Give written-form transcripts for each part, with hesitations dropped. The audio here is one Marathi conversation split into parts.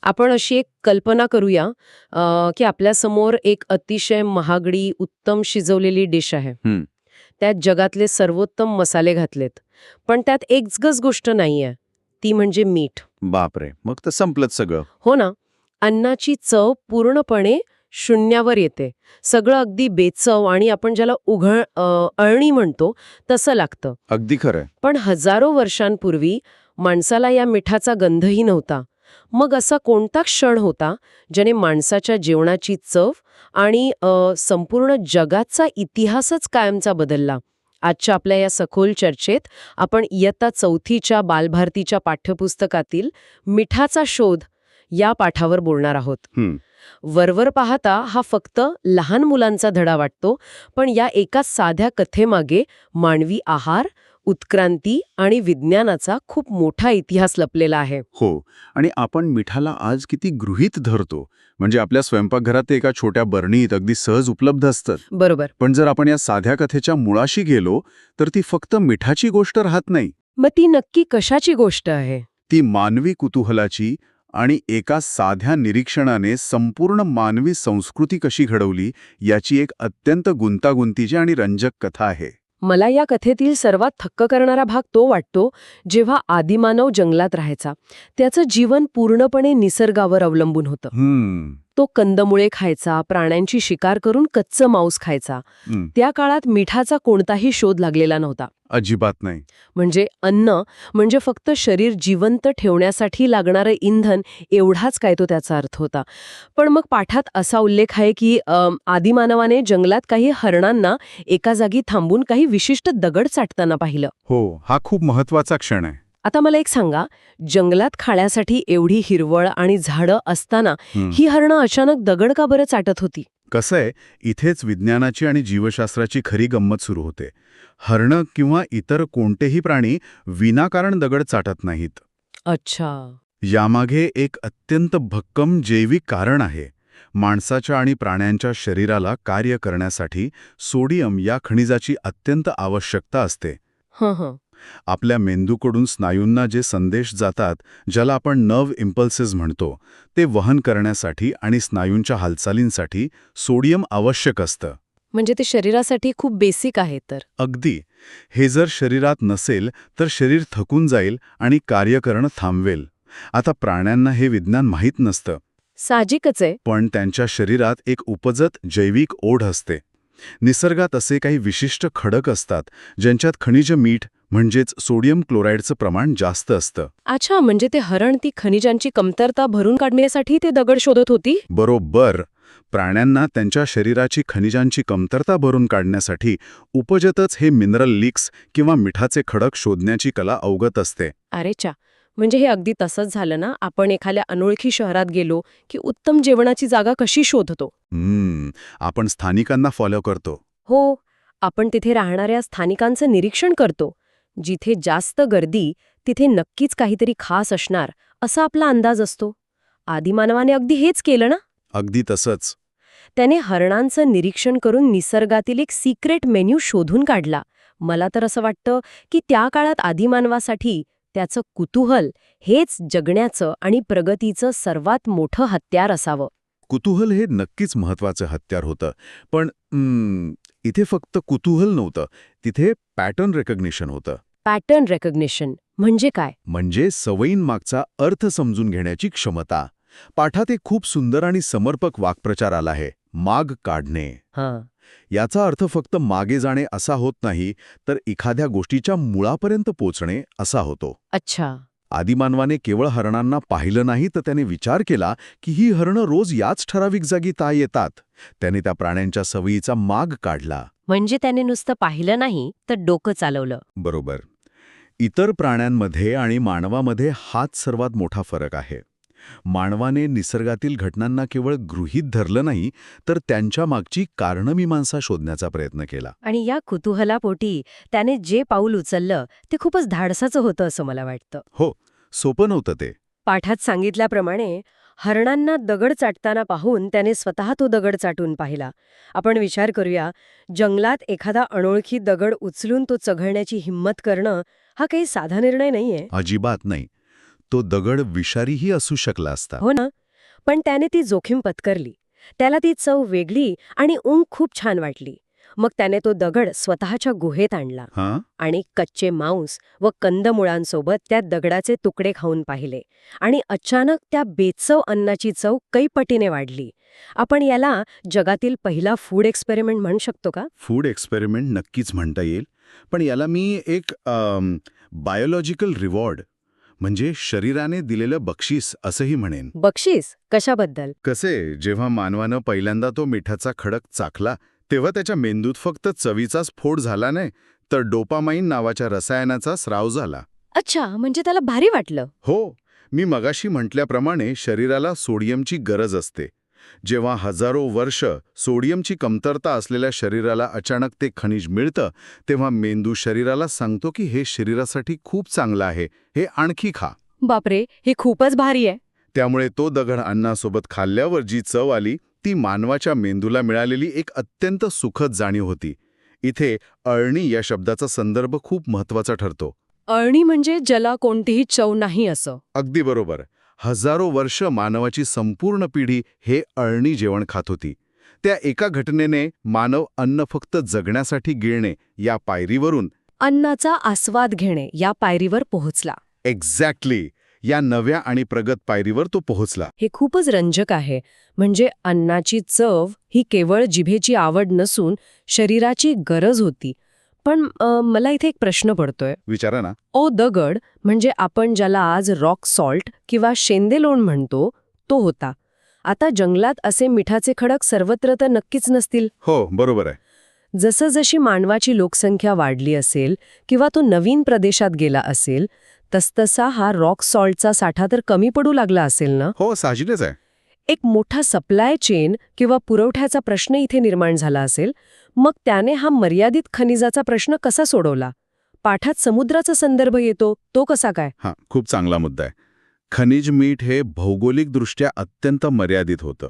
आपण अशी एक कल्पना करूया की आपल्यासमोर एक अतिशय महागडी, उत्तम शिजवलेली डिश आहे. हं, त्यात जगातले सर्वोत्तम मसाले घातलेत. पण त्यात एकच गोष्ट नाहीये. ती म्हणजे मीठ. बापरे! मग तर संपलंच सगळं. हो ना? अन्नाची चव पूर्णपणे शून्यावर येते. सगळं अगदी बेचव आणि आपण ज्याला अळणी म्हणतो तसं लागतं. अगदी खरंय. पण हजारो वर्षांपूर्वी माणसाला या मिठाचा गंधही नव्हता. मग असा कोणता क्षण होता ज्याने माणसाच्या जेवणाची चव आणि संपूर्ण जगाचा इतिहासच कायमचा बदलला? आजच्या आपल्या या सखोल चर्चेत आपण इयत्ता 4थीच्या बालभारतीच्या पाठ्यपुस्तकातील मिठाचा शोध या पाठावर बोलणार आहोत. हं, वरवर पाहता हा फक्त लहान मुलांचा धडा वाटतो, पण या एका साध्या कथेमागे मानवी आहार, उत्क्रांती आणि विज्ञानाचा खूप मोठा इतिहास लपलेला आहे. हो. आणि आपण मिठाला आज किती गृहीत धरतो. म्हणजे आपल्या स्वयंपाकघरात ते एका छोट्या बरणीत अगदी सहज उपलब्ध असतं. बरोबर. पण जर आपण या साध्या कथेच्या मुळाशी गेलो, तर ती फक्त मिठाची गोष्ट राहत नाही. मग ती नक्की कशाची गोष्ट आहे? ती मानवी कुतूहलाची आणि एका साध्या निरीक्षणाने संपूर्ण मानवी संस्कृती कशी घडवली याची एक अत्यंत गुंतागुंतीची आणि रंजक कथा आहे. मला या कथेतील सर्वात थक्क करणारा भाग तो वाटतो जेव्हा आदिमानव जंगलात राहायचा. त्याचं जीवन पूर्णपणे निसर्गावर अवलंबून होतं. तो कंदमुळे खायचा, प्राण्यांची शिकार करून कच्चं मांस खायचा. त्या काळात मिठाचा कोणताही शोध लागलेला नव्हता. अजिबात नाही. म्हणजे अन्न म्हणजे फक्त शरीर जिवंत ठेवण्यासाठी लागणारं इंधन एवढाच काय तो त्याचा अर्थ होता. पण मग पाठात असा उल्लेख आहे की आदिमानवाने जंगलात काही हरणांना एका जागी थांबून काही विशिष्ट दगड चाटताना पाहिलं. हो, हा खूप महत्वाचा क्षण आहे. आता मला एक सांगा, जंगलात खाण्यासाठी एवढी हिरवळ आणि झाडं असताना ही हरणं अचानक दगड का बरं चाटत होती? कसं आहे, इथेच विज्ञानाची आणि जीवशास्त्राची खरी गंमत सुरू होते. हरणं किंवा इतर कोणतेही प्राणी विनाकारण दगड चाटत नाहीत. अच्छा. यामागे एक अत्यंत भक्कम जैविक कारण आहे. माणसाच्या आणि प्राण्यांच्या शरीराला कार्य करण्यासाठी सोडियम या खनिजाची अत्यंत आवश्यकता असते. हं. आपल्या मेंदूकडून स्नायूंना जे संदेश जातात, ज्याला आपण नर्व्ह इम्पल्सेस म्हणतो, ते वहन करण्यासाठी आणि स्नायूंच्या हालचालींसाठी सोडियम आवश्यक असतं. म्हणजे ते शरीरासाठी खूप बेसिक आहे तर. अगदी. हे जर शरीरात नसेल तर शरीर थकून जाईल आणि कार्य करणं थांबवेल. आता प्राण्यांना हे विज्ञान माहीत नसतं. साहजिकच आहे. पण त्यांच्या शरीरात एक उपजत जैविक ओढ असते. निसर्गात असे काही विशिष्ट खडक असतात ज्यांच्यात खनिज मीठ म्हणजेच सोडियम क्लोराईडचं प्रमाण जास्त असतं. अच्छा, म्हणजे ते हरण ती खनिजांची कमतरता भरून काढण्यासाठी ते दगड शोधत होती? बरोबर. प्राण्यांना त्यांच्या शरीराची खनिजांची कमतरता भरून काढण्यासाठी उपजतच हे मिनरल लीक्स किंवा मिठाचे खडक शोधण्याची कला अवगत असते. अरे चा, म्हणजे हे अगदी तसंच झालं ना, आपण एखाद्या अनोळखी शहरात गेलो की उत्तम जेवणाची जागा कशी शोधतो? आपण स्थानिकांना फॉलो करतो. हो, आपण तिथे राहणाऱ्या स्थानिकांचं निरीक्षण करतो. जिथे जास्त गर्दी तिथे नक्कीच काहीतरी खास असणार असा आपला अंदाज असतो. आदिमानवाने अगदी हेच केलं ना. अगदी तसंच. त्याने हरणांचं निरीक्षण करून निसर्गातील एक सिक्रेट मेन्यू शोधून काढला. मला तर असं वाटतं की त्या काळात आदिमानवासाठी त्याचं कुतूहल हेच जगण्याचं आणि प्रगतीचं सर्वात मोठं हत्यार असावं. कुतूहल हे नक्कीच महत्वाचं हत्यार होतं. पण इथे फक्त कुतूहल नव्हतं, तिथे पॅटर्न रेकग्निशन होतं. पॅटर्न रेकग्निशन म्हणजे काय? म्हणजे सवयींमागचा अर्थ समजून घेण्याची क्षमता. पाठात एक खूप सुंदर आणि समर्पक वाक्प्रचार आला आहे, माग काढणे. हां. याचा अर्थ फक्त मागे जाणे असा होत नाही, तर एखाद्या गोष्टीच्या मुळापर्यंत पोचणे असा होतो. अच्छा. आदिमानवाने केवळ हरणांना पाहिलं नाही, तर त्याने विचार केला की ही हरणं रोज याच ठराविक जागी का येतात. त्याने त्या प्राण्यांच्या सवयीचा माग काढला. म्हणजे त्याने नुसतं पाहिलं नाही तर डोकं चालवलं. बरोबर. इतर प्राण्यांमध्ये आणि मानवामध्ये हाच सर्वात मोठा फरक आहे. मानवाने निसर्गातील घटनांना केवळ गृहीत धरलं नाही, तर त्यांच्या मागची कारणमीमांसा शोधण्याचा प्रयत्न केला. आणि या कुतूहलापोटी त्याने जे पाऊल उचललं ते खूपच धाडसाचं होतं असं मला वाटतं. हो, सोपं नव्हतं ते. पाठात सांगितल्याप्रमाणे हरणांना दगड चाटताना पाहून त्याने स्वतः तो दगड चाटून पाहिला. आपण विचार करूया, जंगलात एखादा अनोळखी दगड उचलून तो चघळण्याची हिंमत करणं हा काही साधा निर्णय नाहीये. अजिबात नाही. तो दगड विषारीही असू शकला असता. हो ना. पण त्याने ती जोखीम पत्करली. त्याला ती चव वेगळी आणि ऊंघ खूप छान वाटली. मग त्याने तो दगड स्वतःच्या गुहेत आणला हां, आणि कच्चे मांस व कंदमुळांसोबत त्या दगडाचे तुकडे खाऊन पाहिले आणि अचानक त्या बेचव अन्नाची चव कैपटीने वाढली. आपण याला जगातील पहिला फूड एक्सपेरिमेंट म्हणू शकतो का? फूड एक्सपेरिमेंट नक्कीच म्हणता येईल. पण याला मी एक बायोलॉजिकल रिवॉर्ड म्हणजे शरीराने दिलेलं बक्षीस असंही म्हणेन. बक्षीस कशाबद्दल? कसे, जेव्हा मानवानं पहिल्यांदा तो मिठाचा खडक चाखला तेव्हा त्याच्या मेंदूत फक्त चवीचा स्फोट झाला नाही, तर डोपामाइन नावाच्या रसायनाचा स्राव झाला. अच्छा, म्हणजे त्याला भारी वाटलं. हो, मी मगाशी म्हटल्याप्रमाणे शरीराला सोडियमची गरज असते. जेव्हा हजारो वर्ष सोडियमची कमतरता असलेल्या शरीराला अचानक ते खनिज मिळतं, तेव्हा मेंदू शरीराला सांगतो की हे शरीरासाठी खूप चांगलं आहे, हे आणखी खा. बापरे, हे खूपच भारी आहे. त्यामुळे तो दगड अन्नासोबत खाल्ल्यावर जी चव आली ती मानवाच्या मेंदूला मिळालेली एक अत्यंत सुखद जाणीव होती. इथे अळणी या शब्दाचा संदर्भ खूप महत्वाचा ठरतो. अळणी म्हणजे ज्याला कोणतीही चव नाही असं. अगदी बरोबर. हजारो वर्ष मानवाची संपूर्ण पिढी हे अळणी जेवण खात होती. त्या एका घटनेने मानव अन्न फक्त जगण्यासाठी गिळणे या पायरीवरून अन्नाचा आस्वाद घेणे या पायरीवर पोहोचला. एक्झॅक्टली या नव्या आणि प्रगत पायरीवर तो पोहोचला. हे खूपच रंजक आहे. म्हणजे अन्नाची चव ही केवळ जिभेची आवड नसून शरीराची गरज होती. पण मला इथे एक प्रश्न पडतोय. विचारा ना. दगड म्हणजे आपण ज्याला आज रॉक सॉल्ट किंवा शेंदेलोण म्हणतो, तो होता. आता जंगलात असे मिठाचे खडक सर्वत्र तर नक्कीच नसतील. हो, बरोबर आहे. जसं मानवाची लोकसंख्या वाढली असेल किंवा तो नवीन प्रदेशात गेला असेल, तसतसा हा रॉक सॉल्टचा साठा तर कमी पडू लागला असेल ना? हो, साहजिकच आहे. एक मोठा सप्लाय चेन किंवा पुरवठ्याचा प्रश्न इथे निर्माण झाला असेल. मग त्याने हा मर्यादित खनिजाचा प्रश्न कसा सोडवला? पाठात समुद्राचा संदर्भ येतो, तो कसा काय? हां, खूप चांगला मुद्दा आहे. खनिज मीठ हे भौगोलिकदृष्ट्या अत्यंत मर्यादित होतं.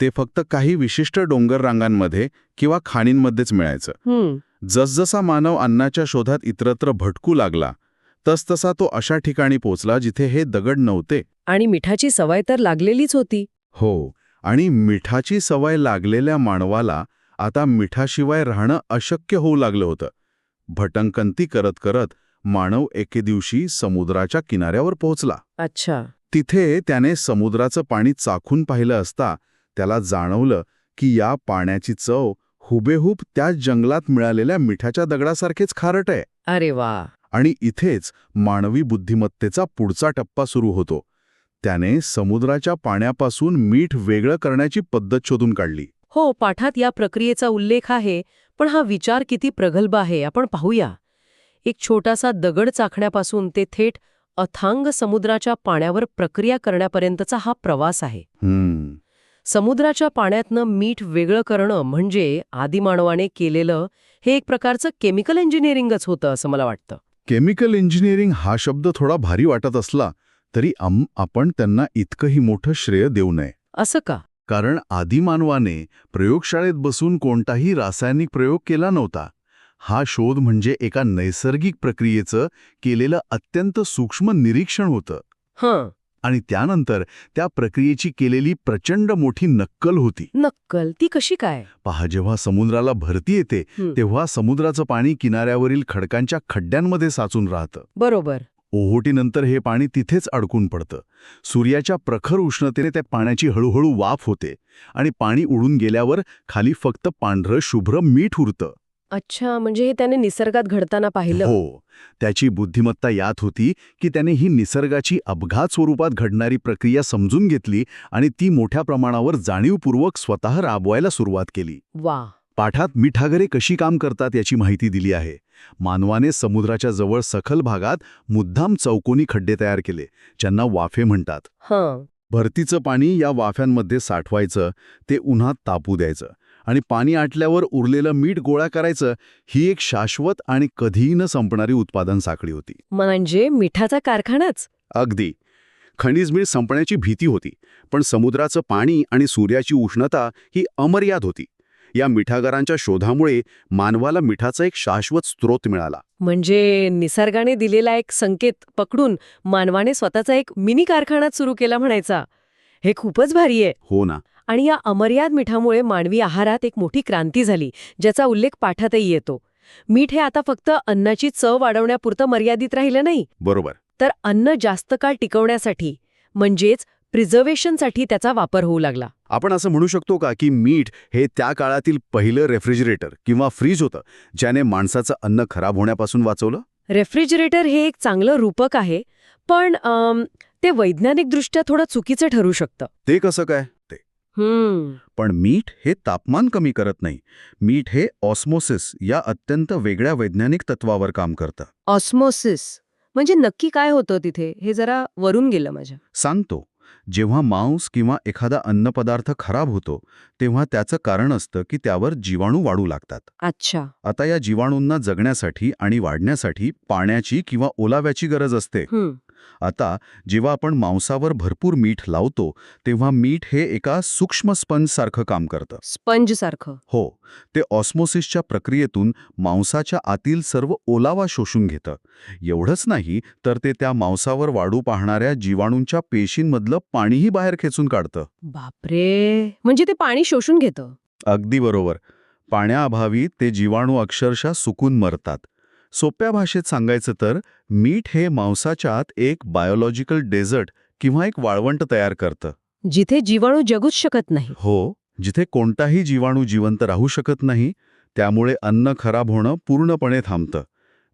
ते फक्त काही विशिष्ट डोंगर रांगांमध्ये किंवा खाणींमध्येच मिळायचं. जसजसा मानव अन्नाच्या शोधात इतरत्र भटकू लागला, तसतसा तो अशा ठिकाणी पोचला जिथे हे दगड नव्हते. आणि मिठाची सवय तर लागलेलीच होती. हो, आणि मिठाची सवय लागलेल्या मानवाला आता मिठाशिवाय राहणं अशक्य होऊ लागलं होतं. भटंकंती करत करत मानव एके दिवशी समुद्राच्या किनाऱ्यावर पोहोचला. अच्छा. तिथे त्याने समुद्राचं पाणी चाखून पाहिलं असता त्याला जाणवलं की या पाण्याची चव हुबेहूब त्याच जंगलात मिळालेल्या मिठाच्या दगडासारखेच खारट आहे. अरे वा. आणि इथेच मानवी बुद्धिमत्तेचा पुढचा टप्पा सुरू होतो. त्याने समुद्राच्या पाण्यापासून मीठ वेगळं करण्याची पद्धत शोधून काढली. हो, पाठात या प्रक्रियेचा उल्लेख आहे. पण हा विचार किती प्रगल्भ आहे आपण पाहूया. एक छोटासा दगड चाखण्यापासून ते थेट अथांग समुद्राच्या पाण्यावर प्रक्रिया करण्यापर्यंतचा हा प्रवास आहे. समुद्राच्या पाण्यातनं मीठ वेगळं करणं म्हणजे आदिमानवाने केलेलं हे एक प्रकारचं केमिकल इंजिनिअरिंगच होतं असं मला वाटतं. केमिकल इंजिनिअरिंग हा शब्द थोडा भारी वाटत असला तरी आपण त्यांना इतकंही मोठं श्रेय देऊ नये. असं का? कारण आदिमानवाने प्रयोगशाळेत बसून कोणताही रासायनिक प्रयोग केला नव्हता. हा शोध म्हणजे एका नैसर्गिक प्रक्रियेचं केलेलं अत्यंत सूक्ष्म निरीक्षण होतं. हं. आणि त्यानंतर त्या प्रक्रियेची केलेली प्रचंड मोठी नक्कल होती. नक्कल ती कशी काय? पहा, जेव्हा समुद्राला भरती येते तेव्हा समुद्राचं पाणी किनाऱ्यावरील खडकांच्या खड्ड्यांमध्ये साचून राहतं. बरोबर. ओहोटीनंतर हे पाणी तिथेच अडकून पडतं. सूर्याच्या प्रखर उष्णतेने त्या पाण्याची हळूहळू वाफ होते आणि पाणी उडून गेल्यावर खाली फक्त पांढरं शुभ्र मीठ उरतं. अच्छा, म्हणजे हे त्याने निसर्गात घडताना पाहिलं. हो, त्याची बुद्धिमत्ता यात होती की त्याने ही निसर्गाची अपघात स्वरूपात घडणारी प्रक्रिया समजून घेतली आणि ती मोठ्या प्रमाणावर जाणीवपूर्वक स्वतः राबवायला सुरुवात केली. वा. पाठात मिठागरे कशी काम करतात याची माहिती दिली आहे. मानवाने समुद्राच्या जवळ सखल भागात मुद्दाम चौकोनी खड्डे तयार केले, ज्यांना वाफे म्हणतात. हं. भरतीचं पाणी या वाफ्यांमध्ये साठवायचं, ते उन्हात तापू द्यायचं आणि पाणी आटल्यावर उरलेलं मीठ गोळा करायचं. ही एक शाश्वत आणि कधीही न संपणारी उत्पादन साखळी होती. म्हणजे मिठाचा कारखानाच. अगदी. खनिज मीठ संपण्याची भीती होती, पण समुद्राचं पाणी आणि सूर्याची उष्णता ही अमर्याद होती. या मिठागरांच्या शोधामुळे मानवाला मिठाचा एक शाश्वत स्रोत मिळाला. म्हणजे निसर्गाने दिलेला एक संकेत पकडून मानवाने स्वतःचा एक मिनी कारखानाच सुरू केला म्हणायचा. हे खूपच भारी आहे. हो ना. आणि या अमर्याद मिठामुळे मानवी आहारात एक मोठी क्रांती झाली, ज्याचा उल्लेख पाठातही येतो. मीठ हे आता फक्त अन्नाची चव वाढवण्यापुरतं मर्यादित राहिलं नाही, बरोबर. तर अन्न जास्त काळ टिकवण्यासाठी म्हणजेच प्रिझर्वेशनसाठी त्याचा वापर होऊ लागला. आपण असं म्हणू शकतो का की मीठ हे त्या काळातील पहिलं रेफ्रिजरेटर किंवा फ्रीज होतं, ज्याने माणसाचं अन्न खराब होण्यापासून वाचवलं? रेफ्रिजरेटर हे एक चांगलं रूपक आहे, पण ते वैज्ञानिकदृष्ट्या थोडं चुकीचं ठरू शकतं. ते कसं काय? ते पण मीठ हे तापमान कमी करत नाही. मीठ हे ऑस्मोसिस या अत्यंत वेगळ्या वैज्ञानिक तत्वावर काम करतं. ऑस्मोसिस म्हणजे नक्की काय होतं तिथे, हे जरा वरून गेलं माझ्या. सांगतो. जेव्हा मांस किंवा एखादा अन्नपदार्थ खराब होतो, तेव्हा त्याचं कारण असतं की त्यावर जीवाणू वाढू लागतात. अच्छा. आता या जीवाणूंना जगण्यासाठी आणि वाढण्यासाठी पाण्याची किंवा ओलाव्याची गरज असते. आता जेव्हा आपण मांसावर भरपूर मीठ लावतो, तेव्हा मीठ हे एका सूक्ष्म स्पंजसारखं काम करतं. स्पंज सारखं. हो, ते ऑस्मोसिसच्या प्रक्रियेतून मांसाच्या आतील सर्व ओलावा शोषून घेतं. एवढंच नाही, तर ते त्या मांसावर वाढू पाहणाऱ्या जीवाणूंच्या पेशींमधलं पाणीही बाहेर खेचून काढतं. बापरे, म्हणजे ते पाणी शोषून घेतं. अगदी बरोबर. पाण्याअभावी ते जीवाणू अक्षरशः सुकून मरतात. सोप्या भाषेत सांगायचं तर मीठ हे मांसाच्या आत एक बायोलॉजिकल डेझर्ट किंवा एक वाळवंट तयार करतं. जिथे जीवाणू जगूच शकत नाही. हो, जिथे कोणताही जीवाणू जिवंत राहू शकत नाही, त्यामुळे अन्न खराब होणं पूर्णपणे थांबतं.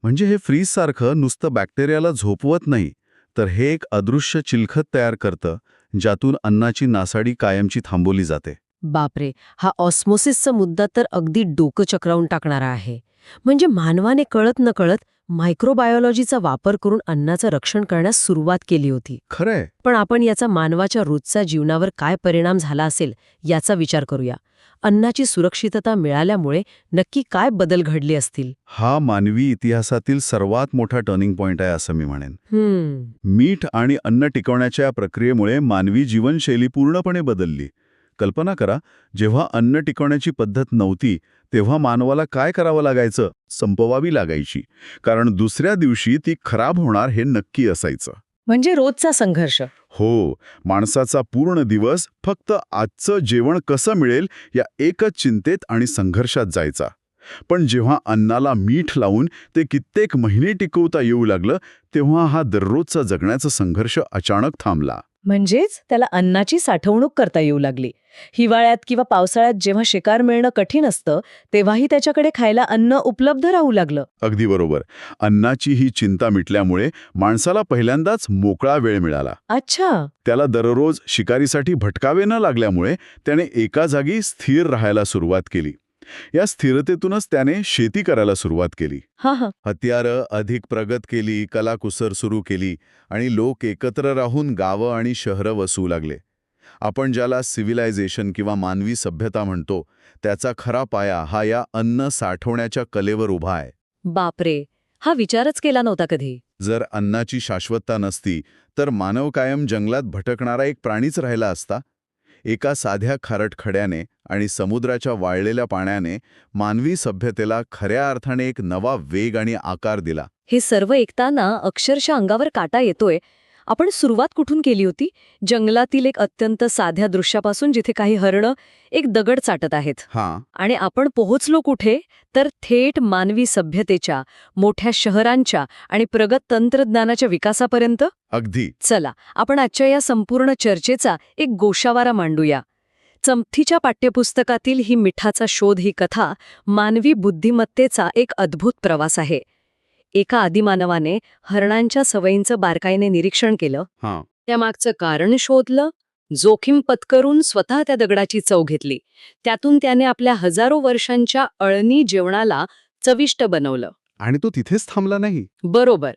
म्हणजे हे फ्रीजसारखं नुसतं बॅक्टेरियाला झोपवत नाही, तर हे एक अदृश्य चिलखत तयार करतं, ज्यातून अन्नाची नासाडी कायमची थांबवली जाते. बापरे, हा ऑस्मोसिसचा मुद्दा तर अगदी डोकं चक्रावून टाकणारा आहे. म्हणजे मानवाने कळत नकळत मायक्रोबायोलॉजीचा वापर करून अन्नाचं रक्षण करण्यास सुरुवात केली होती. खरंय. पण आपण याचा मानवाच्या रोजच्या जीवनावर काय परिणाम झाला असेल याचा विचार करूया. अन्नाची सुरक्षितता मिळाल्यामुळे नक्की काय बदल घडले असतील? हा मानवी इतिहासातील सर्वात मोठा टर्निंग पॉइंट आहे असं मी म्हणेन. मीठ आणि अन्न टिकवण्याच्या या प्रक्रियेमुळे मानवी जीवनशैली पूर्णपणे बदलली. कल्पना करा, जेव्हा अन्न टिकवण्याची पद्धत नव्हती, तेव्हा मानवाला काय करावं लागायचं? संपवावी लागायची. कारण दुसऱ्या दिवशी ती खराब होणार हे नक्की असायचं. म्हणजे रोजचा संघर्ष. हो, माणसाचा पूर्ण दिवस फक्त आजचं जेवण कसं मिळेल या एकच चिंतेत आणि संघर्षात जायचा. पण जेव्हा अन्नाला मीठ लावून ते कित्येक महिने टिकवता येऊ लागलं, तेव्हा हा दररोजचा जगण्याचा संघर्ष अचानक थांबला. म्हणजेच त्याला अन्नाची साठवणूक करता येऊ लागली. हिवाळ्यात किंवा पावसाळ्यात जेव्हा शिकार मिळणं कठीण असतं, तेव्हाही त्याच्याकडे खायला अन्न उपलब्ध राहू लागलं. अगदी बरोबर. अन्नाची ही चिंता मिटल्यामुळे माणसाला पहिल्यांदाच मोकळा वेळ मिळाला. अच्छा. त्याला दररोज शिकारीसाठी भटकावे न लागल्यामुळे त्याने एका जागी स्थिर राहायला सुरुवात केली. या स्थिरतेतूनच त्याने शेती करायला सुरुवात केली. हत्यारं अधिक प्रगत केली, कलाकुसर सुरू केली आणि लोक एकत्र राहून गावं आणि शहरं वसू लागले. आपण ज्याला सिव्हिलायझेशन किंवा मानवी सभ्यता म्हणतो, त्याचा खरा पाया हा या अन्न साठवण्याच्या कलेवर उभा आहे. बापरे, हा विचारच केला नव्हता कधी. जर अन्नाची शाश्वतता नसती, तर मानव कायम जंगलात भटकणारा एक प्राणीच राहिला असता. एका साध्या खारट खड्याने आणि समुद्राच्या वाळलेल्या पाण्याने मानवी सभ्यतेला खऱ्या अर्थाने एक नवा वेग आणि आकार दिला. हे सर्व ऐकताना अक्षरशः अंगावर काटा येतोय. आपण सुरुवात कुठून केली होती? जंगलातील एक अत्यंत साध्या दृश्यापासून, जिथे काही हरणं एक दगड चाटत आहेत. आणि आपण पोहोचलो कुठे? तर थेट मानवी सभ्यतेच्या, मोठ्या शहरांच्या आणि प्रगत तंत्रज्ञानाच्या विकासापर्यंत. अगदी. चला, आपण आजच्या या संपूर्ण चर्चेचा एक गोषावारा मांडूया. चमथीच्या पाठ्यपुस्तकातील ही मिठाचा शोध ही कथा मानवी बुद्धिमत्तेचा एक अद्भुत प्रवास आहे. एका आदिमानवाने हरणांच्या सवयींचं बारकाईने निरीक्षण केलं, त्यामागचं कारण शोधलं, जोखीम पत्करून स्वतः त्या दगडाची चव घेतली. त्यातून त्याने आपल्या हजारो वर्षांच्या अळणी जेवणाला चविष्ट बनवलं. आणि तो तिथेच थांबला नाही. बरोबर.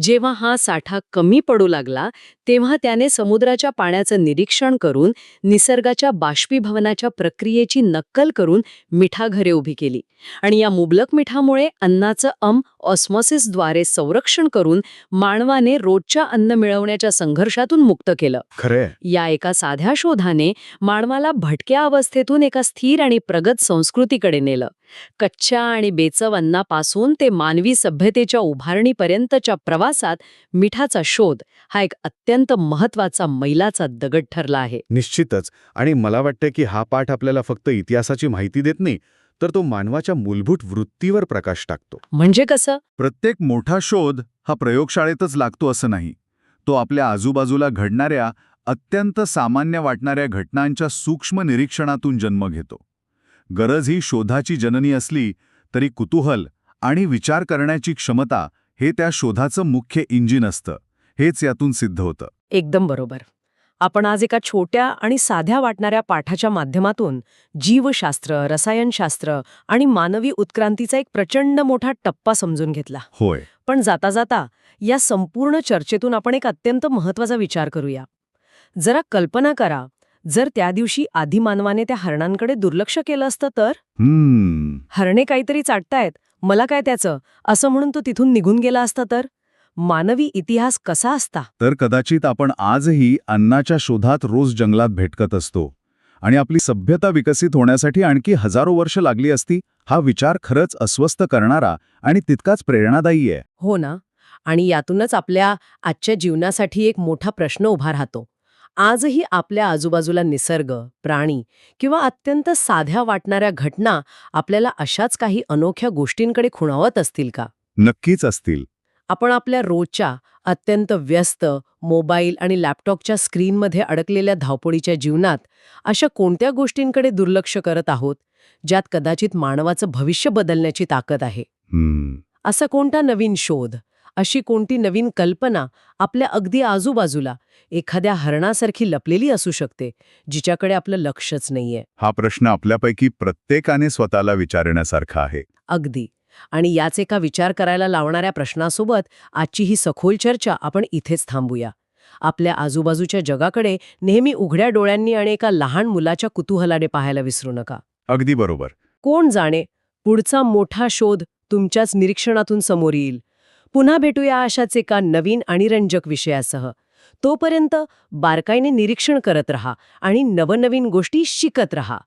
जेव्हा हा साठा कमी पडू लागला तेव्हा त्याने समुद्राच्या पाण्याचं निरीक्षण करून निसर्गाच्या बाष्पीभवनाच्या प्रक्रियेची नक्कल करून मिठाघरे उभी केली आणि या मुबलक मिठामुळे अन्नाचं ऑस्मॉसिसद्वारे संरक्षण करून मानवाने रोजच्या अन्न मिळवण्याच्या संघर्षातून मुक्त केलं. खरंय. या एका साध्या शोधाने मानवाला भटक्या अवस्थेतून एका स्थिर आणि प्रगत संस्कृतीकडे नेलं. कच्च्या आणि बेचव अन्नापासून ते मानवी सभ्यतेच्या उभारणीपर्यंतच्या प्रवासात मिठाचा शोध हा एक अत्यंत महत्वाचा मैलाचा दगड ठरला आहे. निश्चितच. आणि मला वाटतं की हा पाठ आपल्याला फक्त इतिहासाची माहिती देत नाही, तर तो मानवाच्या मूलभूत वृत्तीवर प्रकाश टाकतो. म्हणजे कसं? प्रत्येक मोठा शोध हा प्रयोगशाळेतच लागतो असं नाही. तो आपल्या आजूबाजूला घडणाऱ्या अत्यंत सामान्य वाटणाऱ्या घटनांच्या सूक्ष्म निरीक्षणातून जन्म घेतो. गरज ही शोधाची जननी असली तरी कुतूहल आणि विचार करण्याची क्षमता हे त्या शोधाचं मुख्य इंजिन असतं. हेच यातून सिद्ध होतं. एकदम बरोबर. आपण आज एका छोट्या आणि साध्या वाटणाऱ्या पाठाच्या माध्यमातून जीवशास्त्र, रसायनशास्त्र आणि मानवी उत्क्रांतीचा एक प्रचंड मोठा टप्पा समजून घेतला. होय. पण जाता जाता या संपूर्ण चर्चेतून आपण एक अत्यंत महत्वाचा विचार करूया. जरा कल्पना करा, जर त्या दिवशी आदिमानवाने त्या हरणांकडे दुर्लक्ष केलं असतं तर? हरणे काहीतरी चाटतायत, मला काय त्याचं, असं म्हणून तो तिथून निघून गेला असता तर? मानवी इतिहास कसा असता? तर कदाचित आपण आजही अन्नाच्या शोधात रोज जंगलात भेटकत असतो आणि आपली सभ्यता विकसित होण्यासाठी आणखी हजारो वर्ष लागली असती. हा विचार खरंच अस्वस्थ करणारा आणि तितकाच प्रेरणादायी आहे. हो ना. आणि यातूनच आपल्या आजच्या जीवनासाठी एक मोठा प्रश्न उभा राहतो. आजही आपल्या आजूबाजूला निसर्ग, प्राणी किंवा अत्यंत साध्या वाटणाऱ्या घटना आपल्याला अशाच काही अनोख्या गोष्टींकडे खुणावत असतील का? नक्कीच असतील. आपण आपल्या रोजच्या अत्यंत व्यस्त मोबाईल आणि लॅपटॉपच्या स्क्रीनमध्ये अडकलेल्या धावपळीच्या जीवनात अशा कोणत्या गोष्टींकडे दुर्लक्ष करत आहोत ज्यात कदाचित मानवाचं भविष्य बदलण्याची ताकद आहे? असा कोणता नवीन शोध, अशी कोणती नवीन कल्पना आपल्या अगदी आजूबाजूला एखाद्या हरणासारखी लपलेली असू शकते, जिच्याकडे आपलं लक्षच नाहीये? हा प्रश्न आपल्यापैकी प्रत्येकाने स्वतःला विचारण्यासारखा आहे. अगदी. आणि याच एका विचार करायला लावणाऱ्या प्रश्नासोबत आजची ही सखोल चर्चा आपण इथेच थांबूया. आपल्या आजूबाजूच्या जगाकडे नेहमी उघड्या डोळ्यांनी आणि एका लहान मुलाच्या कुतूहलाने पाहायला विसरू नका. अगदी बरोबर. कोण जाणे, पुढचा मोठा शोध तुमच्याच निरीक्षणातून समोर येईल. पुन्हा भेटूया अशाच एका नवीन आणि रंजक विषयासह. तोपर्यंत बारकाईने निरीक्षण करत रहा आणि नवनवीन गोष्टी शिकत रहा.